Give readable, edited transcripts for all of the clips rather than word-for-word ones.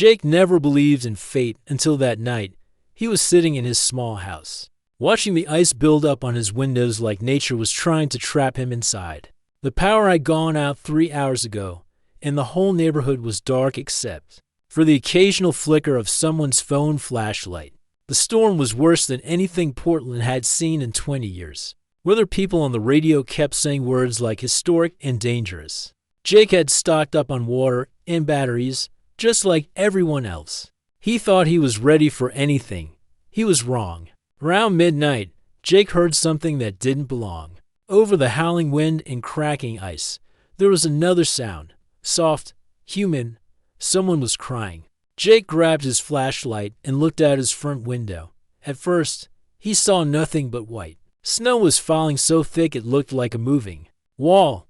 Jake never believed in fate until that night. He was sitting in his small house, watching the ice build up on his windows like nature was trying to trap him inside. The power had gone out 3 hours ago, and the whole neighborhood was dark except for the occasional flicker of someone's phone flashlight. The storm was worse than anything Portland had seen in 20 years. Weather people on the radio kept saying words like historic and dangerous. Jake had stocked up on water and batteries, just like everyone else. He thought he was ready for anything. He was wrong. Around midnight, Jake heard something that didn't belong. Over the howling wind and cracking ice, there was another sound. Soft, human. Someone was crying. Jake grabbed his flashlight and looked out his front window. At first, he saw nothing but white. Snow was falling so thick it looked like a moving wall.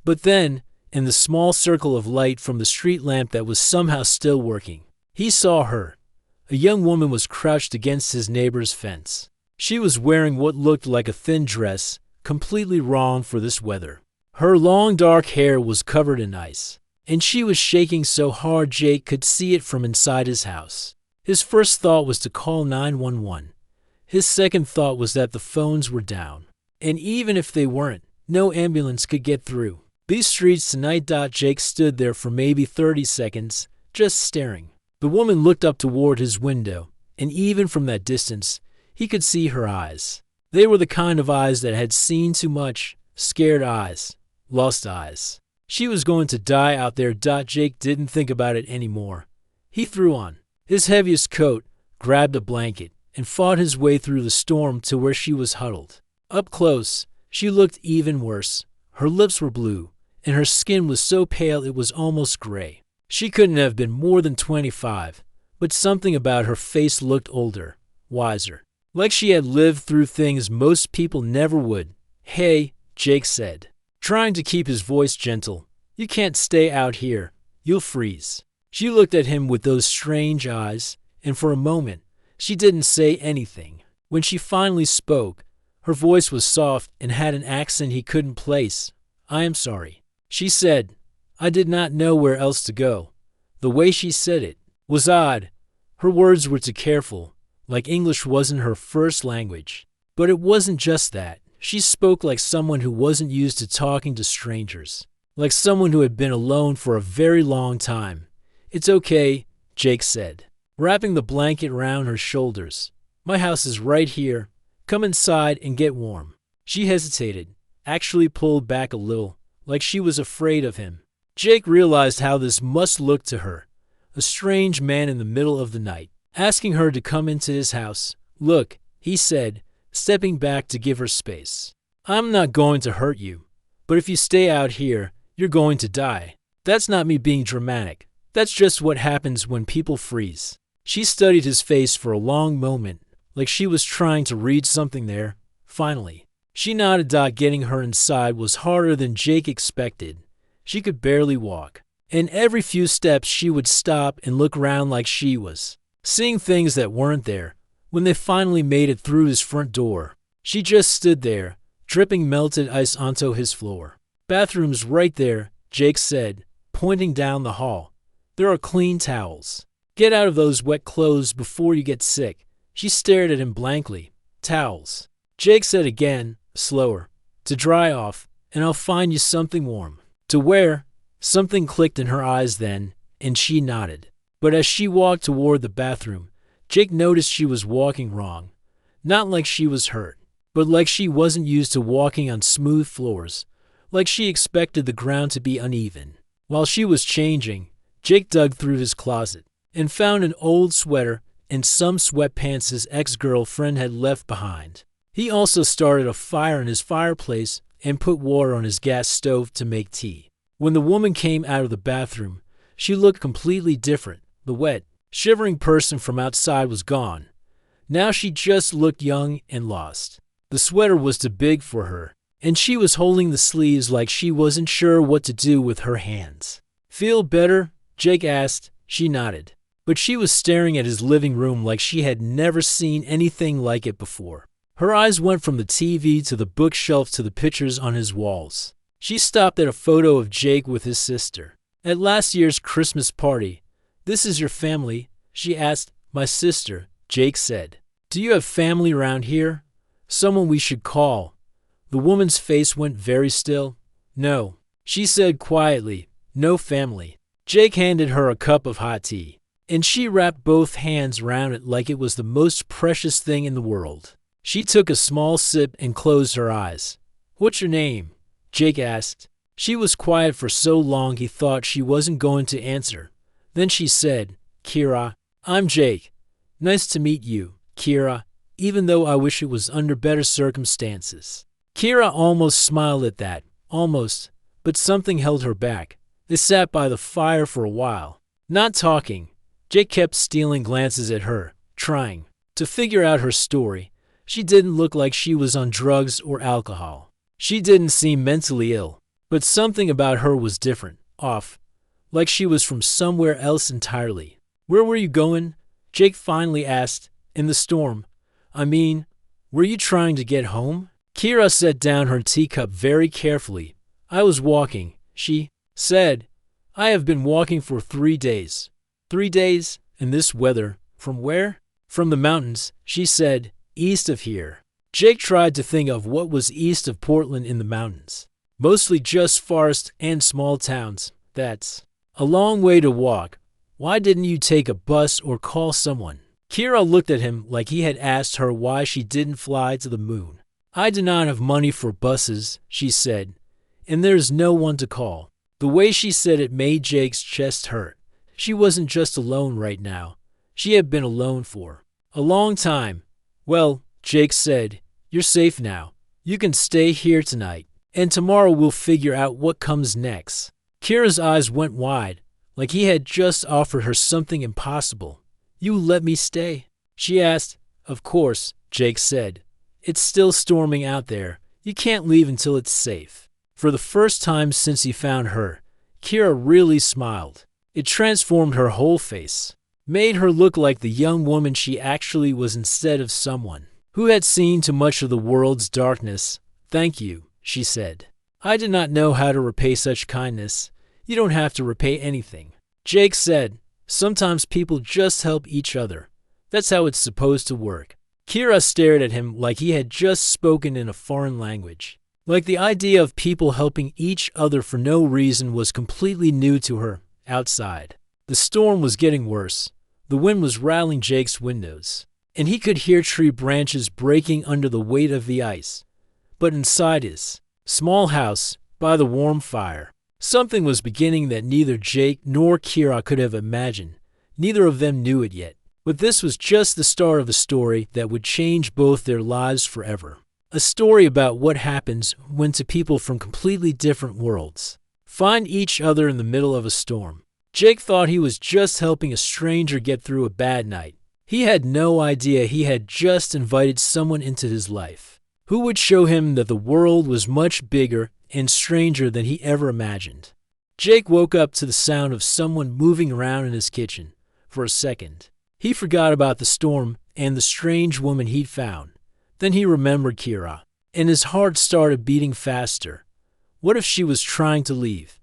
But then, in the small circle of light from the street lamp that was somehow still working, he saw her. A young woman was crouched against his neighbor's fence. She was wearing what looked like a thin dress, completely wrong for this weather. Her long dark hair was covered in ice, and she was shaking so hard Jake could see it from inside his house. His first thought was to call 911. His second thought was that the phones were down, and even if they weren't, no ambulance could get through these streets tonight. Jake stood there for maybe 30 seconds, just staring. The woman looked up toward his window, and even from that distance, he could see her eyes. They were the kind of eyes that had seen too much, scared eyes, lost eyes. She was going to die out there. Jake didn't think about it anymore. He threw on his heaviest coat, grabbed a blanket, and fought his way through the storm to where she was huddled. Up close, she looked even worse. Her lips were blue, and her skin was so pale it was almost gray. She couldn't have been more than 25, but something about her face looked older, wiser, like she had lived through things most people never would. "Hey," Jake said, trying to keep his voice gentle. "You can't stay out here. You'll freeze." She looked at him with those strange eyes, and for a moment, she didn't say anything. When she finally spoke, her voice was soft and had an accent he couldn't place. "I am sorry," she said. "I did not know where else to go." The way she said it was odd. Her words were too careful, like English wasn't her first language. But it wasn't just that. She spoke like someone who wasn't used to talking to strangers, like someone who had been alone for a very long time. "It's okay," Jake said, wrapping the blanket around her shoulders. "My house is right here. Come inside and get warm." She hesitated, actually pulled back a little, like she was afraid of him. Jake realized how this must look to her. A strange man in the middle of the night, asking her to come into his house. "Look," he said, stepping back to give her space. "I'm not going to hurt you, but if you stay out here, you're going to die." That's not me being dramatic. That's just what happens when people freeze. She studied his face for a long moment, like she was trying to read something there. Finally, she nodded. Getting her inside was harder than Jake expected. She could barely walk, and every few steps she would stop and look around like she was seeing things that weren't there. When they finally made it through his front door, she just stood there, dripping melted ice onto his floor. "Bathroom's right there," Jake said, pointing down the hall. "There are clean towels. Get out of those wet clothes before you get sick." She stared at him blankly. "Towels," Jake said again, slower. "To dry off, and I'll find you something warm to wear." Something clicked in her eyes then, and she nodded. But as she walked toward the bathroom, Jake noticed she was walking wrong. Not like she was hurt, but like she wasn't used to walking on smooth floors, like she expected the ground to be uneven. While she was changing, Jake dug through his closet and found an old sweater and some sweatpants his ex-girlfriend had left behind. He also started a fire in his fireplace and put water on his gas stove to make tea. When the woman came out of the bathroom, she looked completely different. The wet, shivering person from outside was gone. Now she just looked young and lost. The sweater was too big for her, and she was holding the sleeves like she wasn't sure what to do with her hands. "Feel better?" Jake asked. She nodded, but she was staring at his living room like she had never seen anything like it before. Her eyes went from the TV to the bookshelf to the pictures on his walls. She stopped at a photo of Jake with his sister at last year's Christmas party. "This is your family?" she asked. "My sister," Jake said. "Do you have family around here? Someone we should call?" The woman's face went very still. "No," she said quietly. "No family." Jake handed her a cup of hot tea, and she wrapped both hands around it like it was the most precious thing in the world. She took a small sip and closed her eyes. "What's your name?" Jake asked. She was quiet for so long he thought she wasn't going to answer. Then she said, "Kira." "I'm Jake. Nice to meet you, Kira, even though I wish it was under better circumstances." Kira almost smiled at that, almost, but something held her back. They sat by the fire for a while, not talking. Jake kept stealing glances at her, trying to figure out her story. She didn't look like she was on drugs or alcohol. She didn't seem mentally ill, but something about her was different, off, like she was from somewhere else entirely. "Where were you going?" Jake finally asked. "In the storm. I mean, were you trying to get home?" Kira set down her teacup very carefully. "I was walking," she said. "I have been walking for 3 days." 3 days? In this weather? From where? "From the mountains," she said. "East of here." Jake tried to think of what was east of Portland in the mountains. Mostly just forest and small towns. That's a long way to walk. Why didn't you take a bus or call someone? Kira looked at him like he had asked her why she didn't fly to the moon. "I do not have money for buses," she said, "and there's no one to call." The way she said it made Jake's chest hurt. She wasn't just alone right now. She had been alone for a long time. "Well," Jake said, "you're safe now. You can stay here tonight, and tomorrow we'll figure out what comes next." Kira's eyes went wide, like he had just offered her something impossible. "You let me stay?" she asked. "Of course," Jake said. "It's still storming out there. You can't leave until it's safe." For the first time since he found her, Kira really smiled. It transformed her whole face, made her look like the young woman she actually was instead of someone who had seen too much of the world's darkness. "Thank you," she said. "I did not know how to repay such kindness." "You don't have to repay anything," Jake said. "Sometimes people just help each other. That's how it's supposed to work." Kira stared at him like he had just spoken in a foreign language. Like the idea of people helping each other for no reason was completely new to her. Outside, the storm was getting worse. The wind was rattling Jake's windows, and he could hear tree branches breaking under the weight of the ice. But inside his small house, by the warm fire, something was beginning that neither Jake nor Kira could have imagined. Neither of them knew it yet. But this was just the start of a story that would change both their lives forever. A story about what happens when two people from completely different worlds find each other in the middle of a storm. Jake thought he was just helping a stranger get through a bad night. He had no idea he had just invited someone into his life who would show him that the world was much bigger and stranger than he ever imagined. Jake woke up to the sound of someone moving around in his kitchen. For a second, he forgot about the storm and the strange woman he'd found. Then he remembered Kira, and his heart started beating faster. What if she was trying to leave?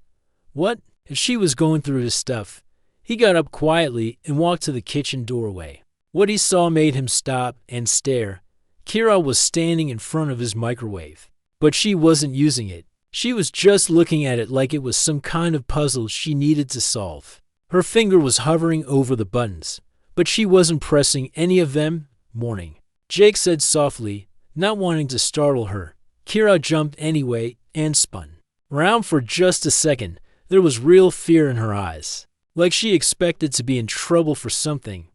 What if she was going through his stuff? He got up quietly and walked to the kitchen doorway. What he saw made him stop and stare. Kira was standing in front of his microwave, but she wasn't using it. She was just looking at it like it was some kind of puzzle she needed to solve. Her finger was hovering over the buttons, but she wasn't pressing any of them. "Morning," Jake said softly, not wanting to startle her. Kira jumped anyway and spun around for just a second. There was real fear in her eyes, like she expected to be in trouble for something.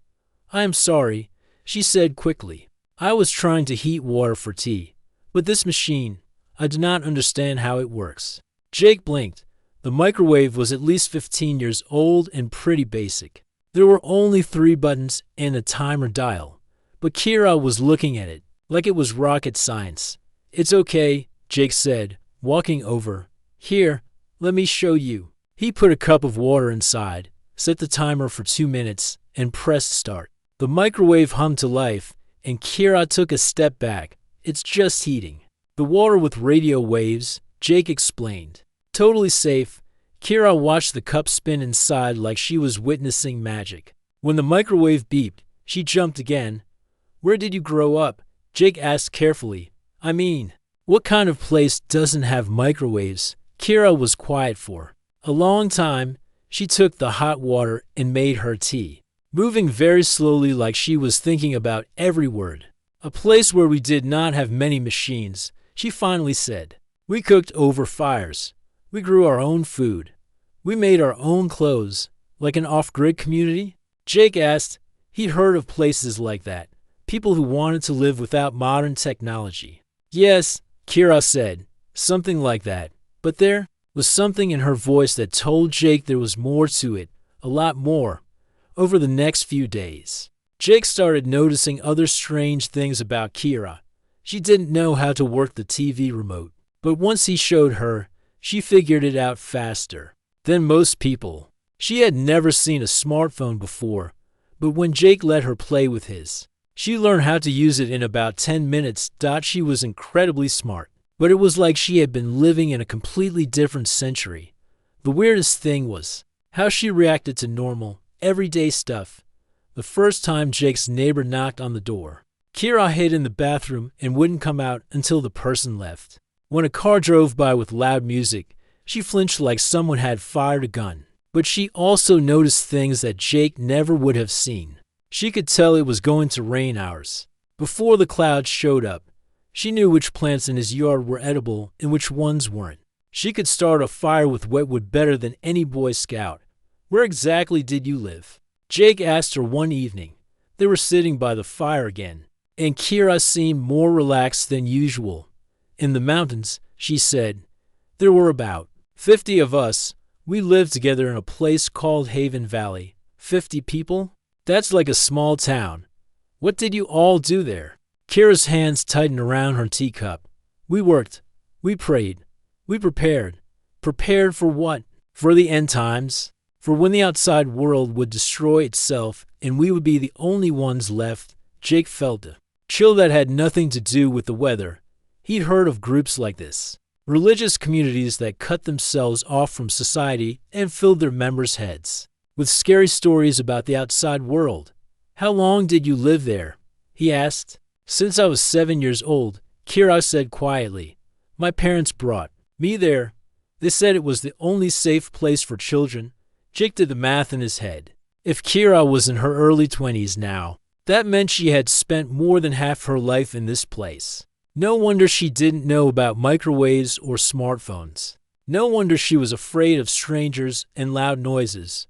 "I am sorry," she said quickly. "I was trying to heat water for tea, but this machine, I do not understand how it works." Jake blinked. The microwave was at least 15 years old and pretty basic. There were only 3 buttons and a timer dial, but Kira was looking at it like it was rocket science. "It's okay," Jake said, walking over. "Here, let me show you." He put a cup of water inside, set the timer for 2 minutes, and pressed start. The microwave hummed to life, and Kira took a step back. "It's just heating the water with radio waves," Jake explained. "Totally safe." Kira watched the cup spin inside like she was witnessing magic. When the microwave beeped, she jumped again. "Where did you grow up?" Jake asked carefully. "I mean, what kind of place doesn't have microwaves?" Kira was quiet for a long time. She took the hot water and made her tea, moving very slowly like she was thinking about every word. "A place where we did not have many machines," she finally said. "We cooked over fires. We grew our own food. We made our own clothes." "Like an off-grid community?" Jake asked. He'd heard of places like that, people who wanted to live without modern technology. "Yes," Kira said, "something like that." But there was something in her voice that told Jake there was more to it, a lot more. Over the next few days, Jake started noticing other strange things about Kira. She didn't know how to work the TV remote, but once he showed her, she figured it out faster than most people. She had never seen a smartphone before, but when Jake let her play with his, she learned how to use it in about 10 minutes. She was incredibly smart, but it was like she had been living in a completely different century. The weirdest thing was how she reacted to normal, everyday stuff. The first time Jake's neighbor knocked on the door, Kira hid in the bathroom and wouldn't come out until the person left. When a car drove by with loud music, she flinched like someone had fired a gun. But she also noticed things that Jake never would have seen. She could tell it was going to rain hours before the clouds showed up. She knew which plants in his yard were edible and which ones weren't. She could start a fire with wet wood better than any Boy Scout. "Where exactly did you live?" Jake asked her one evening. They were sitting by the fire again, and Kira seemed more relaxed than usual. "In the mountains," she said. "There were about 50 of us. We lived together in a place called Haven Valley." 50 people? That's like a small town. What did you all do there? Kira's hands tightened around her teacup. "We worked. We prayed. We prepared." Prepared for what? For the end times? For when the outside world would destroy itself and we would be the only ones left? Jake felt a chill that had nothing to do with the weather. He'd heard of groups like this. Religious communities that cut themselves off from society and filled their members' heads with scary stories about the outside world. "How long did you live there?" he asked. "Since I was 7 years old," Kira said quietly. "My parents brought me there. They said it was the only safe place for children." Jake did the math in his head. If Kira was in her early 20s now, that meant she had spent more than half her life in this place. No wonder she didn't know about microwaves or smartphones. No wonder she was afraid of strangers and loud noises.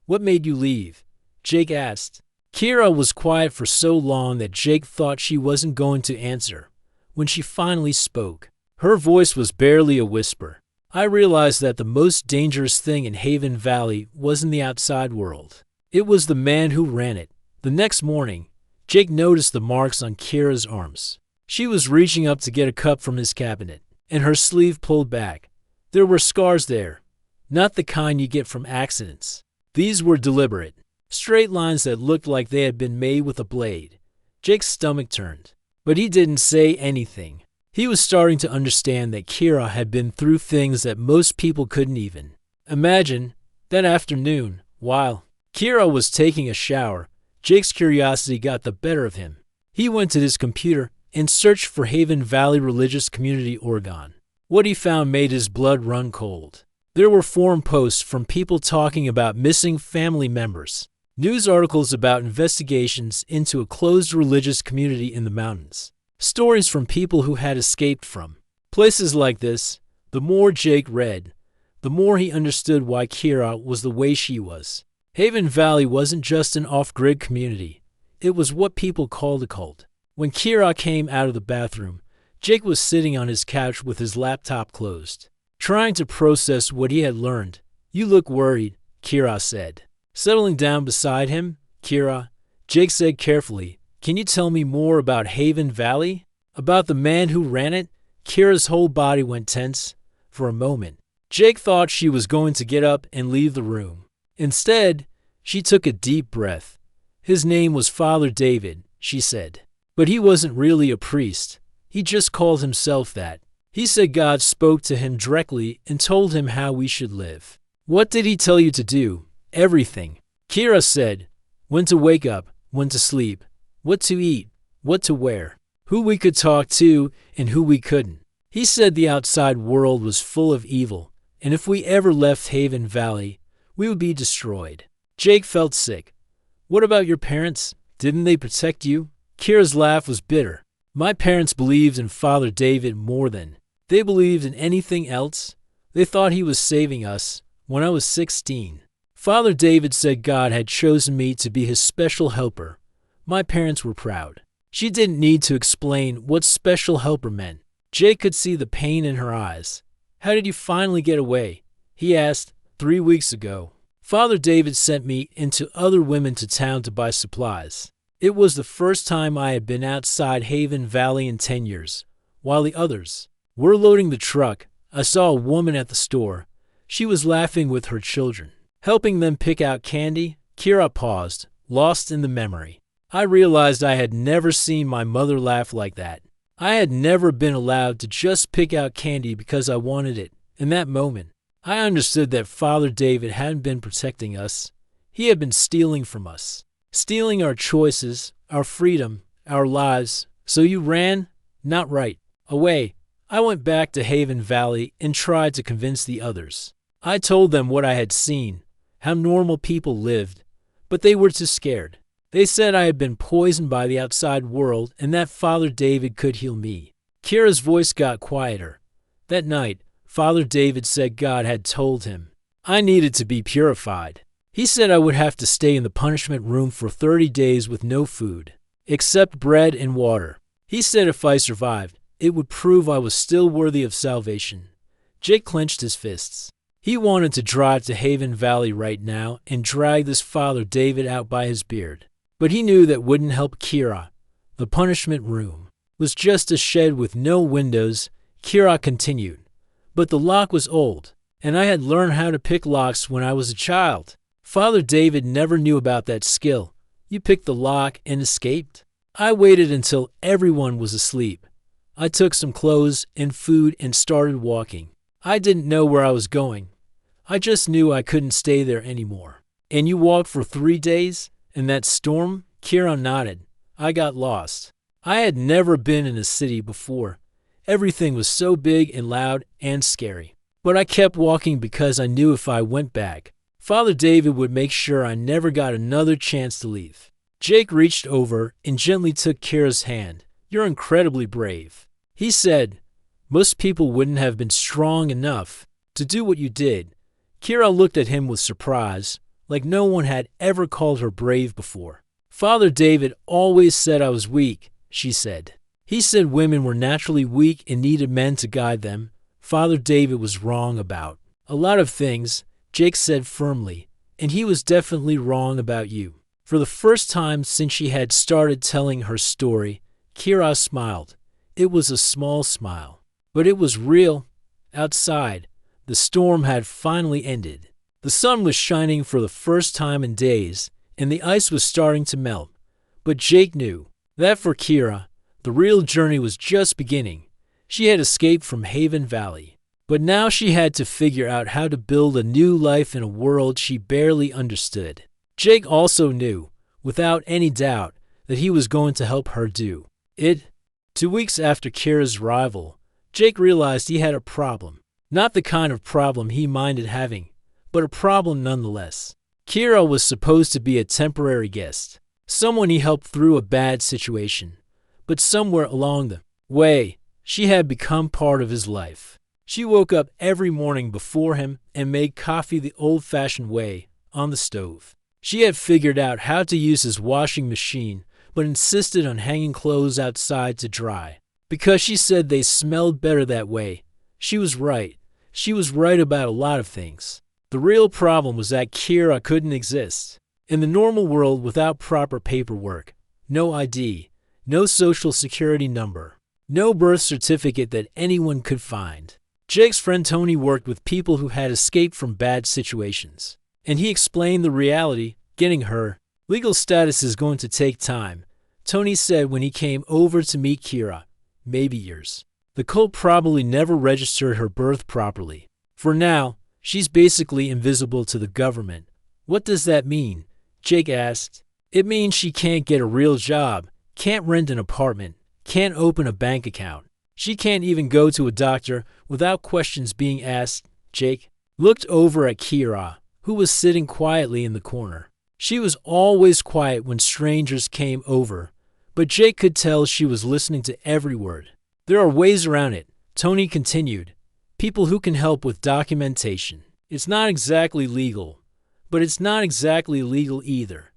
"What made you leave?" Jake asked. Kira was quiet for so long that Jake thought she wasn't going to answer. When she finally spoke, her voice was barely a whisper. "I realized that the most dangerous thing in Haven Valley wasn't the outside world. It was the man who ran it." The next morning, Jake noticed the marks on Kira's arms. She was reaching up to get a cup from his cabinet, and her sleeve pulled back. There were scars there, not the kind you get from accidents. These were deliberate, straight lines that looked like they had been made with a blade. Jake's stomach turned, but he didn't say anything. He was starting to understand that Kira had been through things that most people couldn't even imagine. That afternoon, while Kira was taking a shower, Jake's curiosity got the better of him. He went to his computer and searched for Haven Valley Religious Community Oregon. What he found made his blood run cold. There were forum posts from people talking about missing family members, news articles about investigations into a closed religious community in the mountains, stories from people who had escaped from places like this. The more Jake read, the more he understood why Kira was the way she was. Haven Valley wasn't just an off-grid community. It was what people called a cult. When Kira came out of the bathroom, Jake was sitting on his couch with his laptop closed, trying to process what he had learned. "You look worried," Kira said. Settling down beside him, "Kira," Jake said carefully, "can you tell me more about Haven Valley? About the man who ran it?" Kira's whole body went tense. For a moment, Jake thought she was going to get up and leave the room. Instead, she took a deep breath. "His name was Father David," she said. "But he wasn't really a priest. He just called himself that. He said God spoke to him directly and told him how we should live. What did he tell you to do? Everything. Kira said. When to wake up, when to sleep, what to eat, what to wear, who we could talk to and who we couldn't. He said the outside world was full of evil, and if we ever left Haven Valley, we would be destroyed. Jake felt sick. What about your parents? Didn't they protect you? Kira's laugh was bitter. My parents believed in Father David more than they believed in anything else. They thought he was saving us when I was 16. Father David said God had chosen me to be his special helper. My parents were proud. She didn't need to explain what special helper meant. Jake could see the pain in her eyes. How did you finally get away? He asked. 3 weeks ago. Father David sent me into other women to town to buy supplies. It was the first time I had been outside Haven Valley in 10 years. While the others were loading the truck, I saw a woman at the store. She was laughing with her children, helping them pick out candy. Kira paused, lost in the memory. I realized I had never seen my mother laugh like that. I had never been allowed to just pick out candy because I wanted it. In that moment, I understood that Father David hadn't been protecting us. He had been stealing from us. Stealing our choices, our freedom, our lives. So you ran? Not right. Away. I went back to Haven Valley and tried to convince the others. I told them what I had seen, how normal people lived, but they were too scared. They said I had been poisoned by the outside world and that Father David could heal me. Kira's voice got quieter. That night, Father David said God had told him I needed to be purified. He said I would have to stay in the punishment room for 30 days with no food, except bread and water. He said if I survived, it would prove I was still worthy of salvation. Jake clenched his fists. He wanted to drive to Haven Valley right now and drag this Father David out by his beard. But he knew that wouldn't help Kira. The punishment room was just a shed with no windows. Kira continued. But the lock was old, and I had learned how to pick locks when I was a child. Father David never knew about that skill. You picked the lock and escaped. I waited until everyone was asleep. I took some clothes and food and started walking. I didn't know where I was going. I just knew I couldn't stay there anymore. And you walked for 3 days? In that storm? Kira nodded. I got lost. I had never been in a city before. Everything was so big and loud and scary. But I kept walking because I knew if I went back, Father David would make sure I never got another chance to leave. Jake reached over and gently took Kira's hand. You're incredibly brave. He said, most people wouldn't have been strong enough to do what you did. Kira looked at him with surprise, like no one had ever called her brave before. Father David always said I was weak, she said. He said women were naturally weak and needed men to guide them. Father David was wrong about a lot of things, Jake said firmly, and he was definitely wrong about you. For the first time since she had started telling her story, Kira smiled. It was a small smile, but it was real. Outside, the storm had finally ended. The sun was shining for the first time in days, and the ice was starting to melt. But Jake knew that for Kira, the real journey was just beginning. She had escaped from Haven Valley, but now she had to figure out how to build a new life in a world she barely understood. Jake also knew, without any doubt, that he was going to help her do it. 2 weeks after Kira's arrival, Jake realized he had a problem. Not the kind of problem he minded having, but a problem nonetheless. Kira was supposed to be a temporary guest, someone he helped through a bad situation. But somewhere along the way, she had become part of his life. She woke up every morning before him and made coffee the old-fashioned way, on the stove. She had figured out how to use his washing machine, but insisted on hanging clothes outside to dry, because she said they smelled better that way. She was right. She was right about a lot of things. The real problem was that Kira couldn't exist. In the normal world without proper paperwork, no ID, no social security number, no birth certificate that anyone could find. Jake's friend Tony worked with people who had escaped from bad situations, and he explained the reality. Getting her legal status is going to take time, Tony said when he came over to meet Kira. Maybe years. The cult probably never registered her birth properly. For now, She's basically invisible to the government. What does that mean? Jake asked. It means she can't get a real job, can't rent an apartment, can't open a bank account. She can't even go to a doctor without questions being asked. Jake looked over at Kira, who was sitting quietly in the corner. She was always quiet when strangers came over, but Jake could tell she was listening to every word. There are ways around it, Tony continued. People who can help with documentation. It's not exactly legal, but it's not exactly legal either.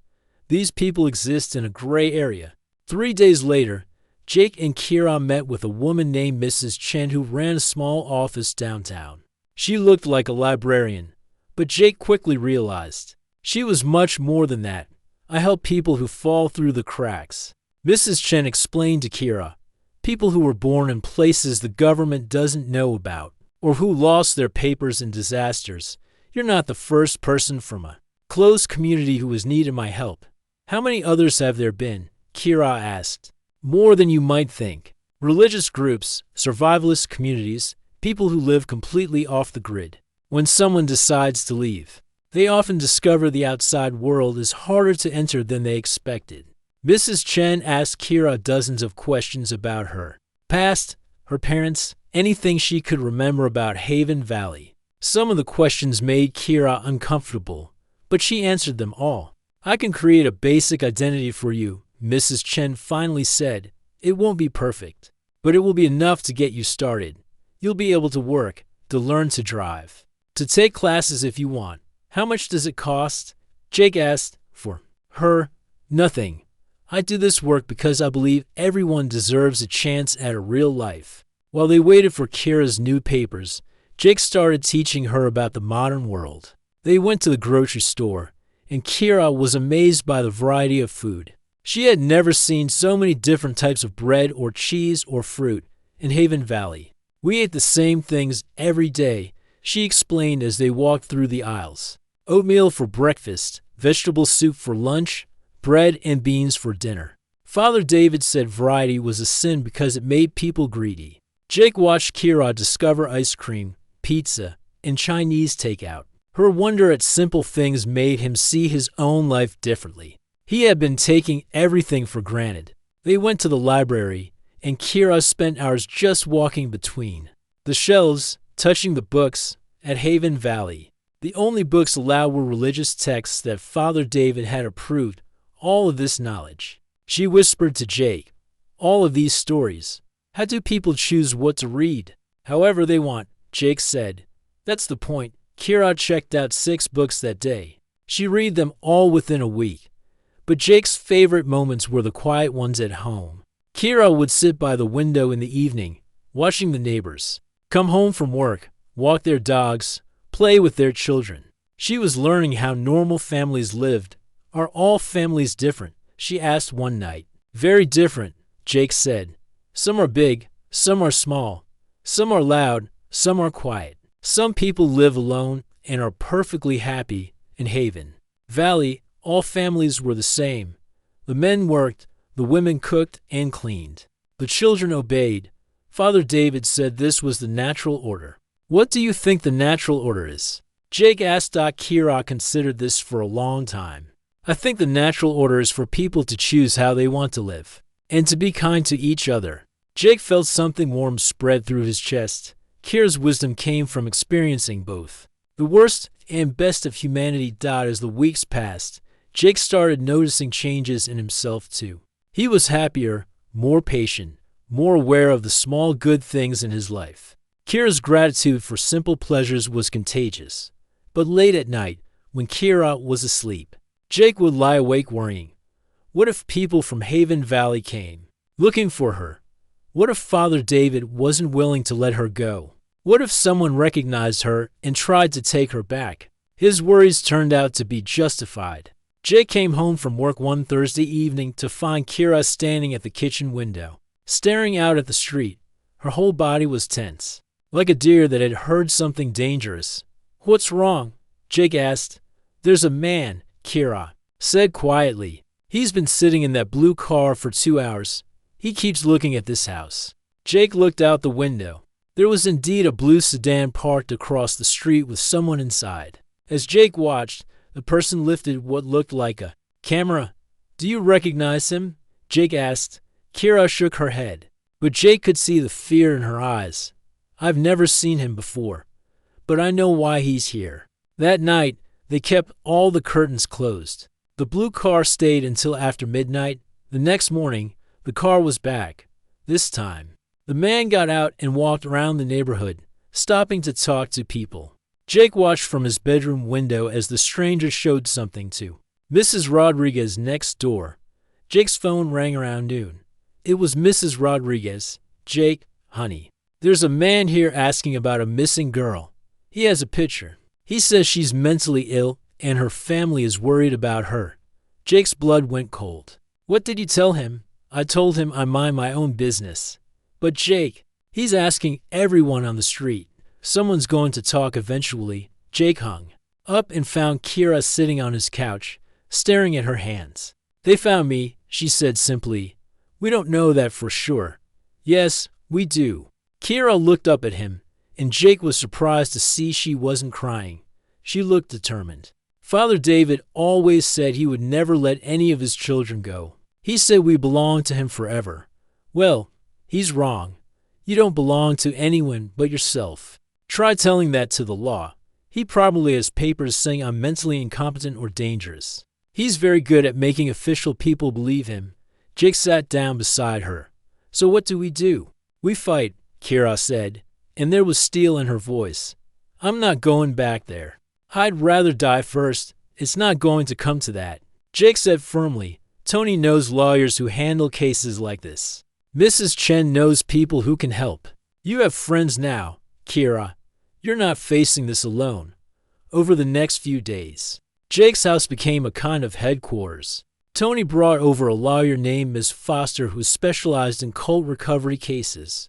These people exist in a gray area. 3 days later, Jake and Kira met with a woman named Mrs. Chen who ran a small office downtown. She looked like a librarian, but Jake quickly realized she was much more than that. I help people who fall through the cracks. Mrs. Chen explained to Kira, people who were born in places the government doesn't know about, or who lost their papers in disasters. You're not the first person from a close community who has needed my help. How many others have there been? Kira asked. More than you might think. Religious groups, survivalist communities, people who live completely off the grid. When someone decides to leave, they often discover the outside world is harder to enter than they expected. Mrs. Chen asked Kira dozens of questions about her past, her parents, anything she could remember about Haven Valley. Some of the questions made Kira uncomfortable, but she answered them all. I can create a basic identity for you, Mrs. Chen finally said. It won't be perfect, but it will be enough to get you started. You'll be able to work, to learn to drive, to take classes if you want. How much does it cost? Jake asked. For her, nothing. I do this work because I believe everyone deserves a chance at a real life. While they waited for Kira's new papers, Jake started teaching her about the modern world. They went to the grocery store, and Kira was amazed by the variety of food. She had never seen so many different types of bread or cheese or fruit in Haven Valley. We ate the same things every day, she explained as they walked through the aisles. Oatmeal for breakfast, vegetable soup for lunch, bread and beans for dinner. Father David said variety was a sin because it made people greedy. Jake watched Kira discover ice cream, pizza, and Chinese takeout. Her wonder at simple things made him see his own life differently. He had been taking everything for granted. They went to the library, and Kira spent hours just walking between the shelves, touching the books at Haven Valley. The only books allowed were religious texts that Father David had approved. All of this knowledge. She whispered to Jake, all of these stories. How do people choose what to read? However they want, Jake said. That's the point. Kira checked out 6 books that day. She read them all within a week. But Jake's favorite moments were the quiet ones at home. Kira would sit by the window in the evening, watching the neighbors come home from work, walk their dogs, play with their children. She was learning how normal families lived. Are all families different? She asked one night. Very different, Jake said. Some are big, some are small. Some are loud, some are quiet. Some people live alone and are perfectly happy in Haven Valley. All families were the same. The men worked, the women cooked and cleaned. The children obeyed. Father David said this was the natural order. What do you think the natural order is? Jake asked. Kira considered this for a long time. I think the natural order is for people to choose how they want to live, and to be kind to each other. Jake felt something warm spread through his chest. Kira's wisdom came from experiencing both the worst and best of humanity. As the weeks passed, Jake started noticing changes in himself too. He was happier, more patient, more aware of the small good things in his life. Kira's gratitude for simple pleasures was contagious. But late at night, when Kira was asleep, Jake would lie awake worrying. What if people from Haven Valley came, looking for her? What if Father David wasn't willing to let her go? What if someone recognized her and tried to take her back? His worries turned out to be justified. Jake came home from work one Thursday evening to find Kira standing at the kitchen window, staring out at the street. Her whole body was tense, like a deer that had heard something dangerous. What's wrong? Jake asked. There's a man, Kira said quietly. He's been sitting in that blue car for 2 hours. He keeps looking at this house. Jake looked out the window. There was indeed a blue sedan parked across the street with someone inside. As Jake watched, the person lifted what looked like a camera. "Do you recognize him?" Jake asked. Kira shook her head, but Jake could see the fear in her eyes. "I've never seen him before, but I know why he's here." That night, they kept all the curtains closed. The blue car stayed until after midnight. The next morning, the car was back. This time, the man got out and walked around the neighborhood, stopping to talk to people. Jake watched from his bedroom window as the stranger showed something to Mrs. Rodriguez next door. Jake's phone rang around noon. It was Mrs. Rodriguez. "Jake, honey, there's a man here asking about a missing girl. He has a picture. He says she's mentally ill and her family is worried about her." Jake's blood went cold. "What did you tell him?" "I told him I mind my own business." "But Jake, he's asking everyone on the street. Someone's going to talk eventually." Jake hung up and found Kira sitting on his couch, staring at her hands. "They found me," she said simply. "We don't know that for sure." "Yes, we do." Kira looked up at him, and Jake was surprised to see she wasn't crying. She looked determined. "Father David always said he would never let any of his children go. He said we belong to him forever. Well, he's wrong. You don't belong to anyone but yourself. Try telling that to the law. He probably has papers saying I'm mentally incompetent or dangerous. He's very good at making official people believe him." Jake sat down beside her. "So what do? "We fight," Kira said, and there was steel in her voice. "I'm not going back there. I'd rather die first. It's not going to come to that." Jake said firmly, "Tony knows lawyers who handle cases like this. Mrs. Chen knows people who can help. You have friends now, Kira. You're not facing this alone." Over the next few days, Jake's house became a kind of headquarters. Tony brought over a lawyer named Ms. Foster who specialized in cult recovery cases.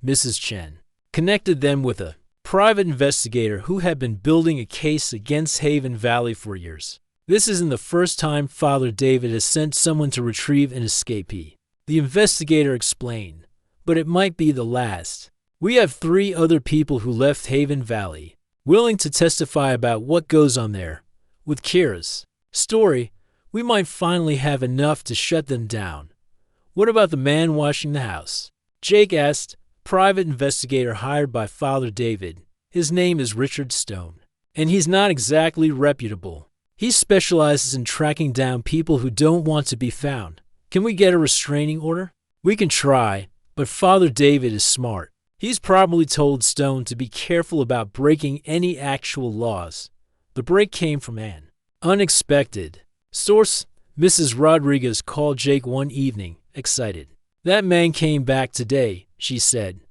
Mrs. Chen connected them with a private investigator who had been building a case against Haven Valley for years. "This isn't the first time Father David has sent someone to retrieve an escapee," the investigator explained, "but it might be the last. We have 3 other people who left Haven Valley, willing to testify about what goes on there. With Kira's story, we might finally have enough to shut them down." "What about the man watching the house?" Jake asked. "Private investigator hired by Father David. His name is Richard Stone, and he's not exactly reputable. He specializes in tracking down people who don't want to be found. Can we get a restraining order?" "We can try, but Father David is smart. He's probably told Stone to be careful about breaking any actual laws." The break came from an unexpected source. Mrs. Rodriguez called Jake one evening, excited. "That man came back today," she said.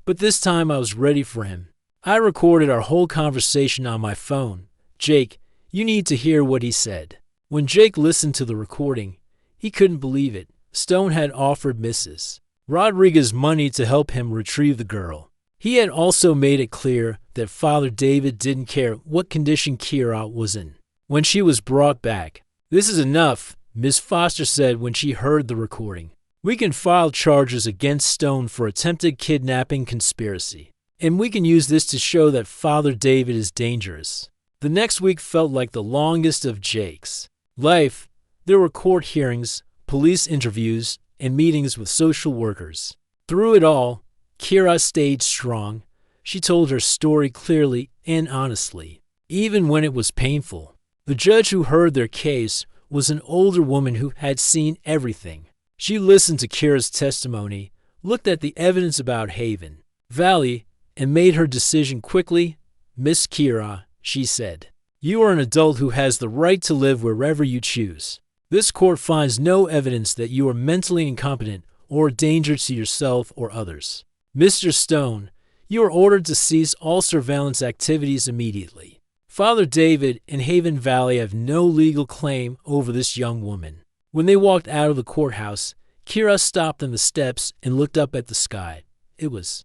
"But this time I was ready for him. I recorded our whole conversation on my phone. Jake, you need to hear what he said." When Jake listened to the recording, he couldn't believe it. Stone had offered Mrs. Rodriguez money to help him retrieve the girl. He had also made it clear that Father David didn't care what condition Kira was in when she was brought back. "This is enough," Miss Foster said when she heard the recording. "We can file charges against Stone for attempted kidnapping conspiracy, and we can use this to show that Father David is dangerous." The next week felt like the longest of Jake's life. There were court hearings, police interviews, and meetings with social workers. Through it all, Kira stayed strong. She told her story clearly and honestly, even when it was painful. The judge who heard their case was an older woman who had seen everything. She listened to Kira's testimony, looked at the evidence about Haven Valley, and made her decision quickly. "Miss Kira," she said, "you are an adult who has the right to live wherever you choose. This court finds no evidence that you are mentally incompetent or a danger to yourself or others. Mr. Stone, you are ordered to cease all surveillance activities immediately. Father David and Haven Valley have no legal claim over this young woman." When they walked out of the courthouse, Kira stopped on the steps and looked up at the sky. It was